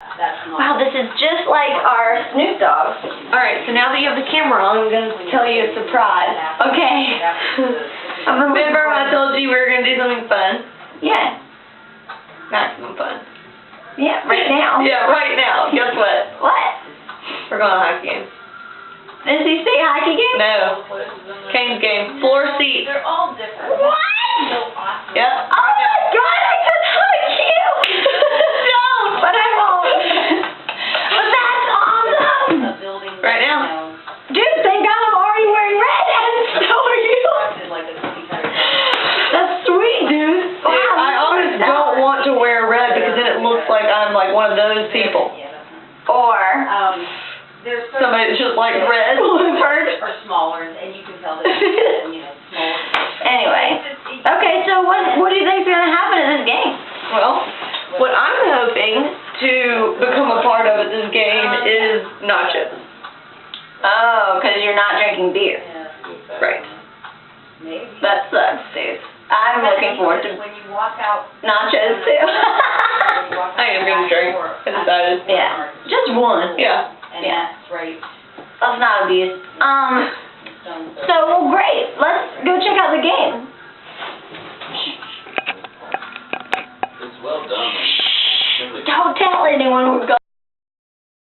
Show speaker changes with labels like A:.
A: Wow, this is just like our Snoop Dogg. Alright, so now that you have the camera on, I'm going to tell you a surprise. Okay. Remember when I told you we were going to do something fun? Yeah. Maximum fun. Yeah, right now. Yeah, right now. Guess what? What? We're going to hockey game. Did he say hockey game? No. Cane's game. Floor seats.
B: They're all different.
A: What?
B: So awesome.
A: Yep. Oh my god, I just hugged you! Don't, but I won't. But that's awesome!
B: A building
A: Right now. Dude, thank God I'm already wearing red, and so are you.
B: like a cookie cutter.
A: That's sweet, dude. Wow,
C: I always don't want to wear red because then it looks like I'm like one of those people.
A: Or
B: There's
C: Somebody that's just like red.
B: are smaller, and you can tell that smaller.
A: anyway. Okay, so what do you think's gonna happen in this game?
C: Well, what I'm hoping to become a part of at this game is nachos.
A: Oh, because you're not drinking beer.
C: Right.
B: Maybe.
A: That sucks, dude. I'm looking forward to
B: When you walk out,
A: nachos too.
C: I am gonna drink. I decided.
A: Yeah, just one.
C: Yeah.
B: and
A: Yeah.
B: that's right.
A: That's not abuse. So, well, great. Let's go check out the game.
D: It's well done.
A: Don't tell anyone we're going.